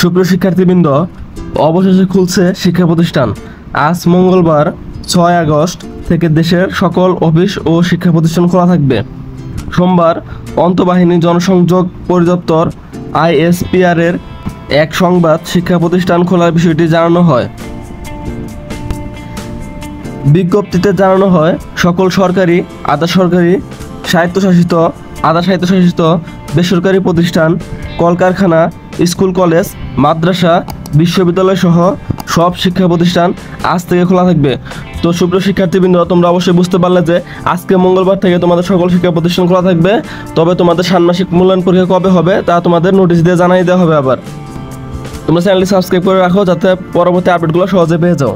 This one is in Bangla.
সুপ্রিয় শিক্ষার্থীবৃন্দ, অবশেষে খুলছে শিক্ষা প্রতিষ্ঠান। আজ মঙ্গলবার 6 আগস্ট থেকে দেশের সকল অফিস ও শিক্ষা প্রতিষ্ঠান খোলা থাকবে। সোমবার অন্তঃবাহিনী জনসংযোগ পরিদপ্তর ISPR এর এক সংবাদ শিক্ষা প্রতিষ্ঠান খোলার বিষয়টি জানানো হয়। বিজ্ঞপ্তিতে জানানো হয়, সকল সরকারি, আধা সরকারি, স্বায়ত্তশাসিত, আধা স্বায়ত্তশাসিত, বেসরকারি প্রতিষ্ঠান, কলকারখানা, স্কুল কলেজ, মাদ্রাসা, বিশ্ববিদ্যালয় সহ সব শিক্ষা প্রতিষ্ঠান আজ থেকে খোলা থাকবে। তো সুপ্রিয় শিক্ষার্থীবৃন্দ, তোমরা অবশ্যই বুঝতে পারলে যে আজকে মঙ্গলবার থেকে তোমাদের সকল শিক্ষা প্রতিষ্ঠান খোলা থাকবে। তবে তোমাদের ষান্মাসিক মূল্যায়ন পরীক্ষা কবে হবে তা তোমাদের নোটিশ দিয়ে জানাই দেওয়া হবে। আবার তোমরা চ্যানেলটি সাবস্ক্রাইব করে রাখো যাতে পরবর্তী আপডেটগুলো সহজে পেয়ে যাও।